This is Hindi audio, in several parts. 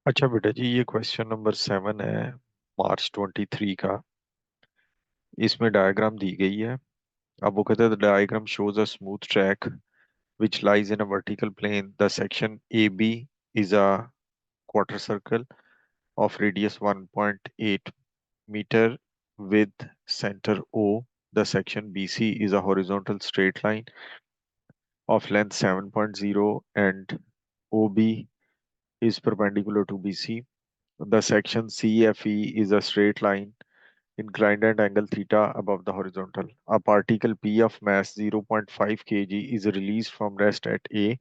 अच्छा बेटा जी, ये क्वेश्चन नंबर 7 है, मार्च 23 का। इसमें डायग्राम दी गई है। अब वो कहते हैं the diagram shows a smooth track which lies in a vertical plane. The section AB is a quarter circle of radius 1.8 meter with center O. The section BC is a horizontal straight line of length 7.0 and OB is perpendicular to BC. The section CFE is a straight line inclined at angle theta above the horizontal. A particle P of mass 0.5 kg is released from rest at A.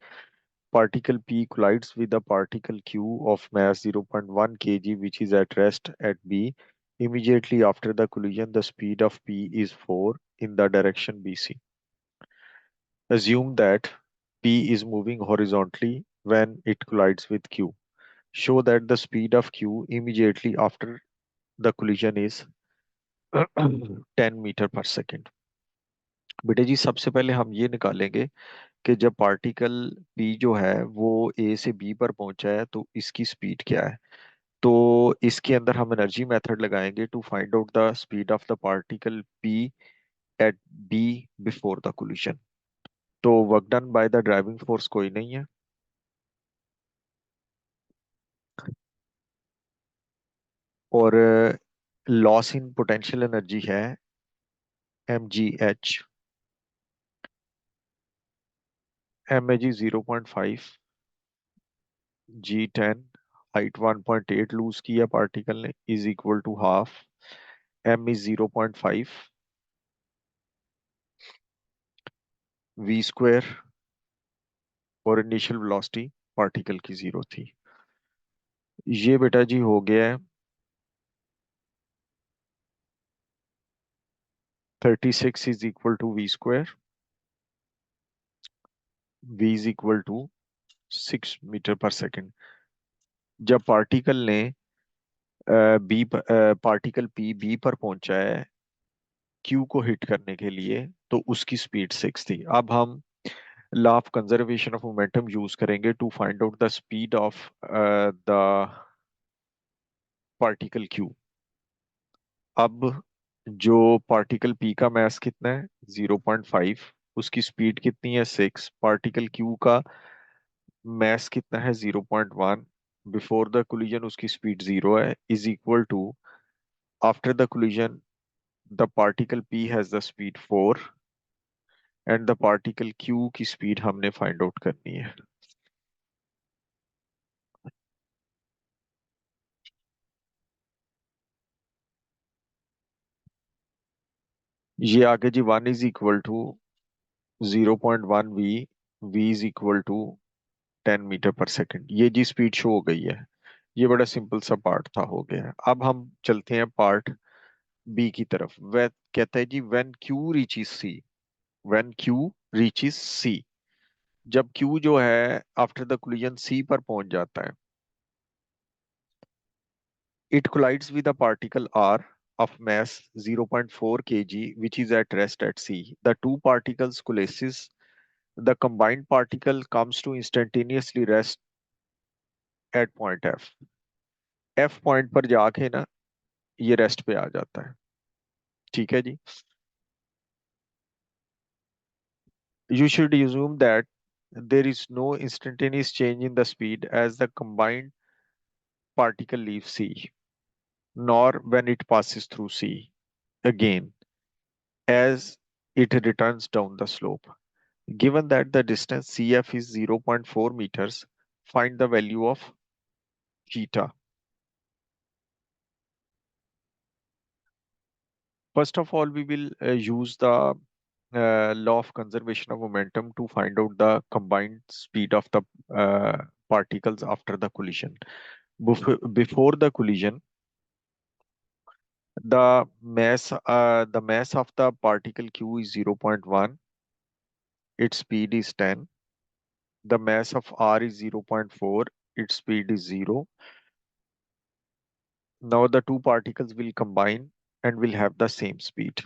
Particle P collides with a particle Q of mass 0.1 kg which is at rest at B. Immediately after the collision, the speed of P is 4 in the direction BC. Assume that P is moving horizontally when it collides with Q. Show that the speed of Q immediately after the collision is 10 metre per second. बेटे जी, सबसे पहले हम ये निकालेंगे कि जब पार्टिकल पी जो है वो ए से बी पर पहुंचा है तो इसकी स्पीड क्या है। तो इसके अंदर हम एनर्जी मेथड लगाएंगे to find out the speed of the particle P at B before the collision. तो work done by the driving force कोई नहीं है, और लॉस इन पोटेंशियल एनर्जी है mgh। M a g 0.5, G10, height 1.8 lose की है पार्टिकल ने, is equal to half m is 0.5 v square, और इनिशियल वेलोसिटी पार्टिकल की 0 थी। ये बेटा जी हो गया है 36 is equal to v square, v is equal to 6 metre per second. जब पार्टिकल ने बी पार्टिकल पी बी पर पहुंचा है क्यू को हिट करने के लिए, तो उसकी स्पीड 6 थी। अब हम law of conservation of momentum use करेंगे to find out the speed of the particle Q. अब जो पार्टिकल पी का मास कितना है 0.5, उसकी स्पीड कितनी है 6, पार्टिकल क्यू का मास कितना है 0.1, बिफोर द कोलिजन उसकी स्पीड 0 है, is equal to after the collision the particle P has the speed 4 and the particle Q की स्पीड हमने फाइंड आउट करनी है। ये आगे जी 1 is equal to 0.1 v, v is equal to 10 metre per second. ये जी स्पीड शो हो गई है। ये बड़ा सिंपल सा पार्ट था, हो गया है। अब हम चलते हैं पार्ट बी की तरफ। वह कहता है जी when Q reaches C, when Q reaches C, जब क्यू जो है आफ्टर द कोलिजन सी पर पहुंच जाता है, it collides with a particle R of mass 0.4 kg which is at rest at C. The two particles coalesces. The combined particle comes to instantaneously rest at point F. F point पर जाके ना ये रेस्ट पे आ जाता है। ठीक है जी। You should assume that there is no instantaneous change in the speed as the combined particle leaves C, nor when it passes through C again as it returns down the slope. Given that the distance CF is 0.4 meters, find the value of theta. First of all, we will use the law of conservation of momentum to find out the combined speed of the particles after the collision. Before the collision, the mass of the particle q is 0.1, its speed is 10. The mass of r is 0.4, its speed is 0. Now the two particles will combine and will have the same speed.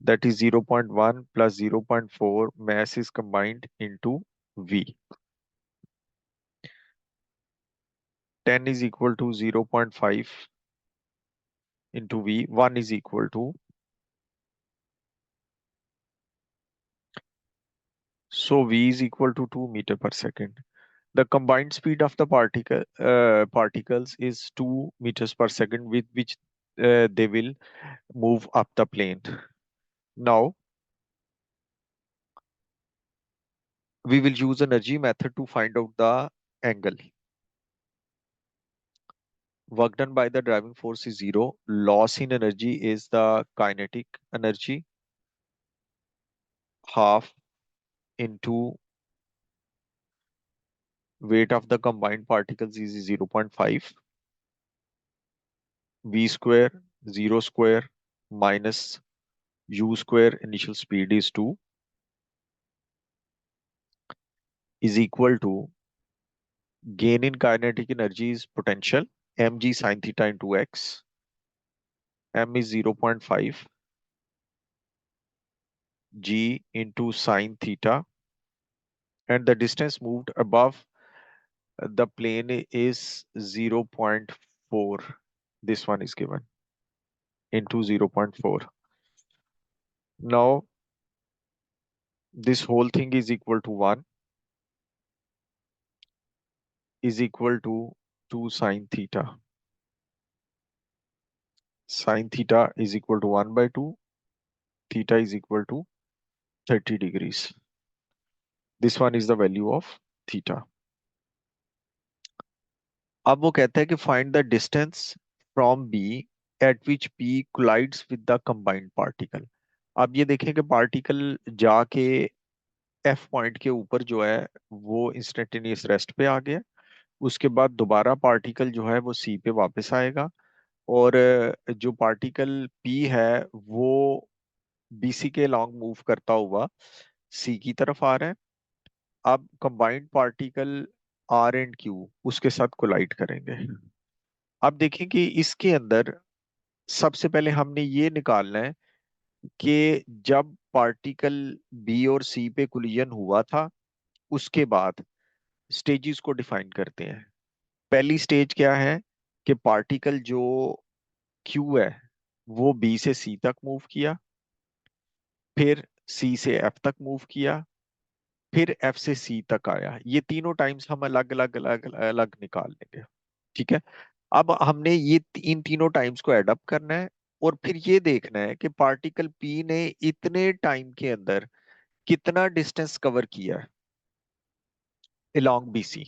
That is 0.1 plus 0.4 mass is combined into v. 10 is equal to 0.5 into v. 1 is equal to, so v is equal to 2 meter per second. The combined speed of the particles is 2 meters per second, with which they will move up the plane. Now we will use energy method to find out the angle. Work done by the driving force is zero. Loss in energy is the kinetic energy, half into weight of the combined particles is 0.5. V square, 0 square minus u square, initial speed is 2, is equal to gain in kinetic energy is potential, mg sine theta into x. M is 0.5 g into sine theta, and the distance moved above the plane is 0.4. This one is given into 0.4. Now this whole thing is equal to 1, is equal to 2 sine theta. Sine theta is equal to 1 by 2. Theta is equal to 30 degrees. This one is the value of theta. अब वो कहता है कि find the distance from B at which P collides with the combined particle. अब ये देखें कि पार्टिकल जाके F पॉइंट के ऊपर जो है वो इंस्टेंटेनियस रेस्ट पे आ गया। उसके बाद दोबारा पार्टिकल जो है वो सी पे वापस आएगा, और जो पार्टिकल पी है वो बीसी के लॉन्ग मूव करता हुआ सी की तरफ आ रहा है। अब combined particle R and Q उसके साथ कोलाइड करेंगे। अब देखें कि इसके अंदर सबसे पहले हमने ये निकालना है कि जब पार्टिकल बी और सी पे कोलिजन हुआ था उसके बाद स्टेजेस को डिफाइन करते हैं। पहली स्टेज क्या है कि पार्टिकल जो क्यू है वो बी से सी तक मूव किया, फिर सी से एफ तक मूव किया, फिर एफ से सी तक आया। ये तीनों टाइम्स हम अलग अलग अलग अलग निकाल लेंगे। ठीक है। अब हमने ये इन तीनों टाइम्स को एडअप करना है, और फिर ये देखना है कि पार्टिकल पी ने इतने टाइम के अंदर कितना डिस्टेंस कवर किया है अलोंग बीसी।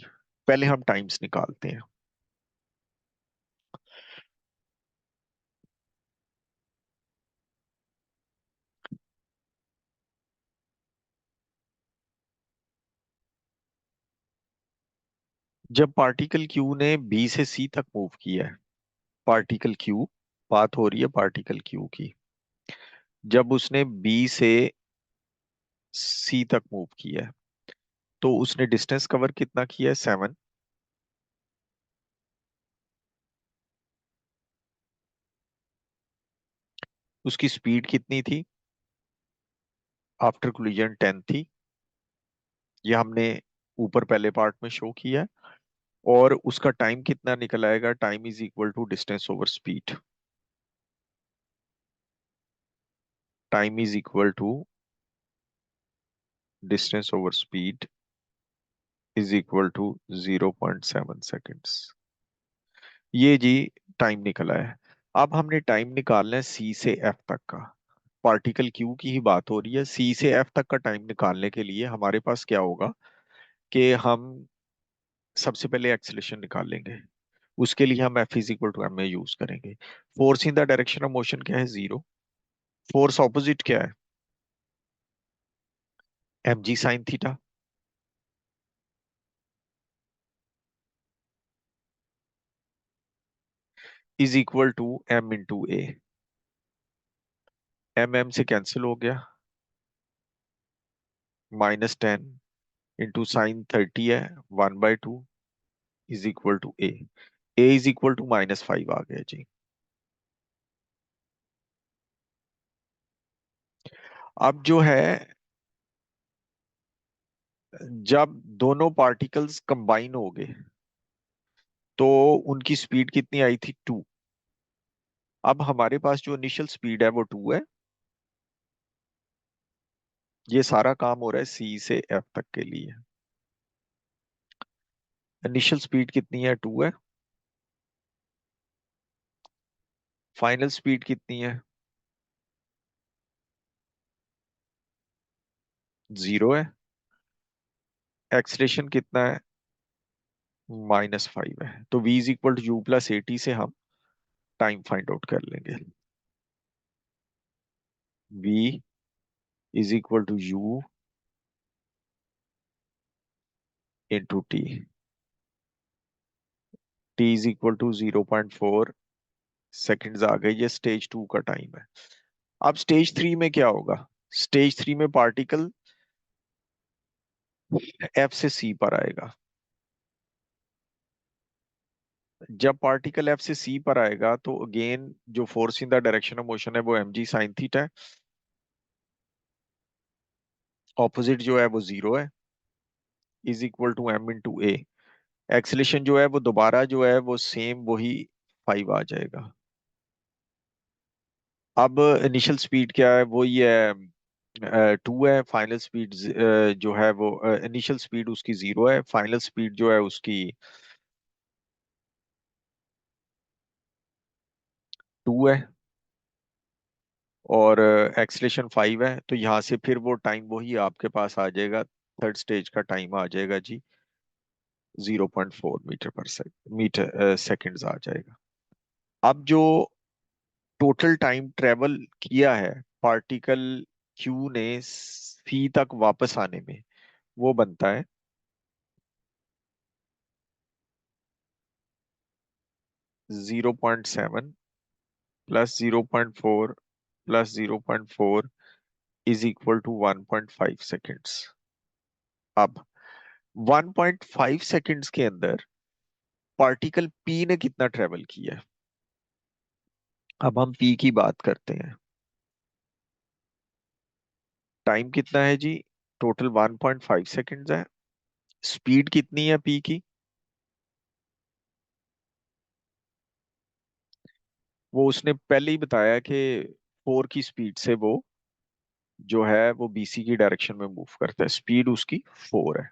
पहले हम टाइम्स निकालते हैं। जब पार्टिकल क्यू ने बी से सी तक मूव किया है, पार्टिकल क्यू, बात हो रही है पार्टिकल क्यू की, जब उसने बी से सी तक मूव किया है तो उसने डिस्टेंस कवर कितना किया है? 7। उसकी स्पीड कितनी थी आफ्टर कोलिजन? 10 थी। ये हमने ऊपर पहले पार्ट में शो किया है। और उसका टाइम कितना निकल आएगा? Time is equal to distance over speed. Time is equal to distance over speed is equal to 0.7 seconds. ये जी टाइम निकला है। अब हमने टाइम निकालना है सी से एफ तक का। पार्टिकल क्यू की ही बात हो रही है। सी से एफ तक का टाइम निकालने के लिए हमारे पास क्या होगा कि हम सबसे पहले एक्सेलेरेशन निकाल लेंगे। उसके लिए हम F is equal to m a use करेंगे। Force in the direction of motion क्या है? 0। फोर्स ऑपोजिट क्या है? M g sine theta is equal to m into a. M m से कैंसिल हो गया, -10 इंटू साइन 30 है, 1/2 is equal to a. A is equal to -5 आ गया जी। अब जो है, जब दोनों पार्टिकल्स कंबाइन हो गए तो उनकी स्पीड कितनी आई थी? 2। अब हमारे पास जो इनिशियल स्पीड है वो 2 है। ये सारा काम हो रहा है सी से एफ तक के लिए। इनिशियल स्पीड कितनी है? 2 है। फाइनल स्पीड कितनी है? 0 है। एक्सलेशन कितना है? -5 है। तो v is equal to u plus a t से हम टाइम फाइंड आउट कर लेंगे। v is equal to u into t. t is equal to 0.4 seconds आ गए। ये स्टेज 2 का टाइम है। अब स्टेज 3 में क्या होगा? स्टेज 3 में पार्टिकल एफ से सी पर आएगा। जब पार्टिकल एफ से सी पर आएगा तो अगेन जो force in the direction of motion है वो एम जी साइन थीटा है। ऑपोजिट जो है वो 0 है। Is equal to m into a. Acceleration जो है वो दोबारा जो है वो सेम वही 5 आ जाएगा। अब इनिशियल स्पीड क्या है? वो ये 2 है। फाइनल स्पीड जो है वो इनिशियल स्पीड उसकी 0 है। फाइनल स्पीड जो है उसकी 2 है। और एक्सलेशन 5 है। तो यहाँ से फिर वो टाइम वही आपके पास आ जाएगा। थर्ड स्टेज का टाइम आ जाएगा जी 0.4 मीटर सेकेंड्स आ जाएगा। अब जो टोटल टाइम ट्रेवल किया है पार्टिकल क्यू ने सी तक वापस आने में, वो बनता है 0.7 plus 0.4 plus 0.4 is equal to 1.5 seconds. अब 1.5 सेकेंड्स के अंदर पार्टिकल पी ने कितना ट्रेवल किया है? अब हम पी की बात करते हैं। टाइम कितना है जी? टोटल 1.5 सेकेंड्स है। स्पीड कितनी है पी की? वो उसने पहले ही बताया कि 4 की स्पीड से वो जो है वो बीसी की डायरेक्शन में मूव करता है। स्पीड उसकी 4 है।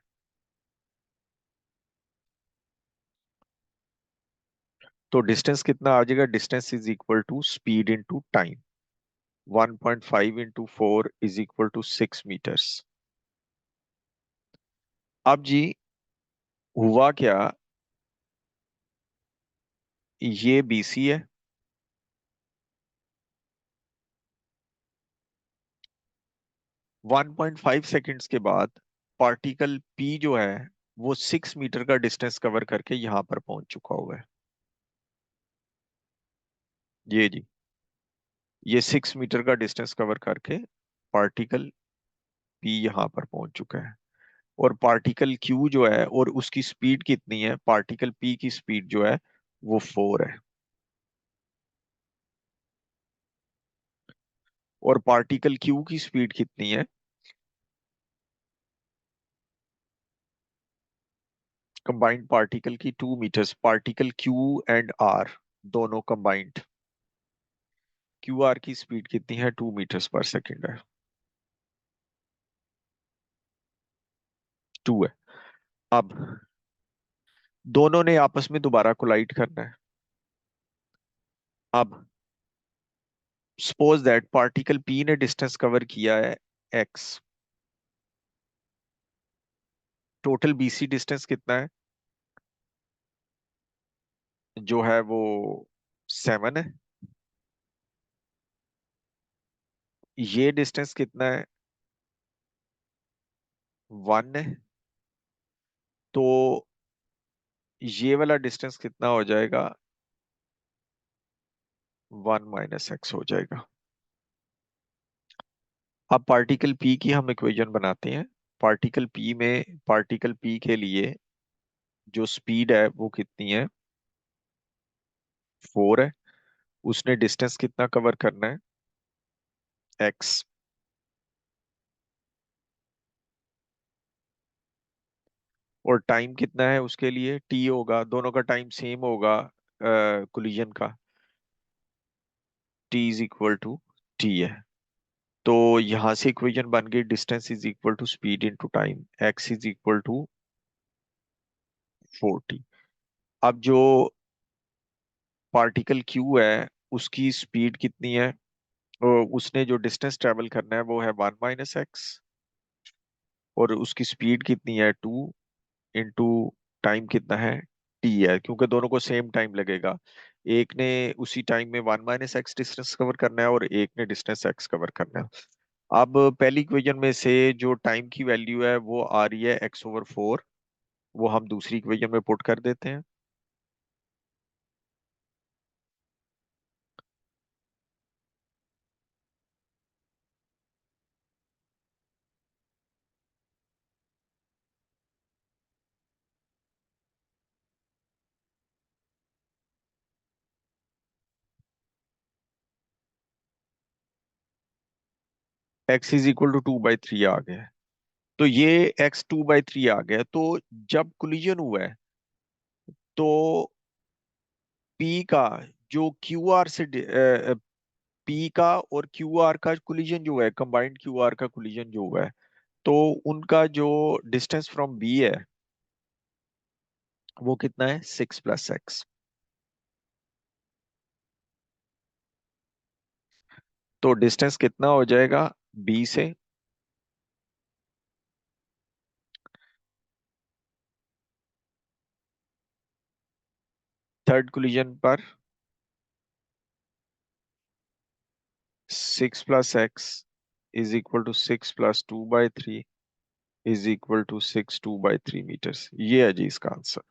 तो डिस्टेंस कितना आ जाएगा? Distance is equal to speed into time. 1.5 into 4 is equal to 6 metres. अब जी हुआ क्या? ये बीसी है। 1.5 सेकेंड्स के बाद पार्टिकल पी जो है वो 6 मीटर का डिस्टेंस कवर करके यहां पर पहुंच चुका हुआ है। ये जी, ये 6 मीटर का डिस्टेंस कवर करके पार्टिकल पी यहां पर पहुंच चुका है। और पार्टिकल क्यू जो है और उसकी स्पीड कितनी है? पार्टिकल पी की स्पीड जो है वो 4 है। और पार्टिकल क्यू की स्पीड कितनी है? कंबाइंड पार्टिकल की 2 metres. Particle Q and R दोनों कंबाइंड, क्यू आर की स्पीड कितनी है? 2 मीटर्स पर सेकेंड है। 2 है। अब दोनों ने आपस में दोबारा कोलाइड करना है। अब सपोज दैट पार्टिकल पी ने डिस्टेंस कवर किया है एक्स। टोटल बीसी डिस्टेंस कितना है? जो है वो 7 है। ये डिस्टेंस कितना है? 1 है। तो ये वाला डिस्टेंस कितना हो जाएगा? 1 - एक्स हो जाएगा। अब पार्टिकल पी की हम इक्वेशन बनाते हैं। पार्टिकल पी के लिए जो स्पीड है वो कितनी है? 4 है। उसने डिस्टेंस कितना कवर करना है? एक्स। और टाइम कितना है उसके लिए, टी होगा, दोनों का टाइम सेम होगा कोलिजन का, t is equal to t है। तो यहां से इक्वेशन बन गई, distance is equal to speed into time, x is equal to 40। अब जो पार्टिकल क्यू है उसकी स्पीड कितनी है, उसने जो डिस्टेंस ट्रेवल करना है वो है 1 - एक्स, और उसकी स्पीड कितनी है 2 इंटू टाइम कितना है टी है, क्योंकि दोनों को सेम टाइम लगेगा। एक ने उसी टाइम में 1 - एक्स डिस्टेंस कवर करना है और एक ने डिस्टेंस एक्स कवर करना है। अब पहली इक्वेशन में से जो टाइम की वैल्यू है वो आ रही है x/4, वो हम दूसरी इक्वेशन में पुट कर देते हैं। x इज इक्वल टू 2/3 आ गया है। तो ये x 2/3 आ गया, तो जब कोलिजन हुआ है तो P का जो क्यू आर से P का और क्यू आर का कोलिजन जो है, कंबाइंड क्यू आर का कोलिजन जो हुआ है, तो उनका जो डिस्टेंस फ्रॉम बी है वो कितना है, 6 + एक्स। तो डिस्टेंस कितना हो जाएगा बी से, थर्ड कोलिजन पर 6 + x is equal to 6 + 2/3 is equal to 6 2/3 metres. ये है जी इसका आंसर।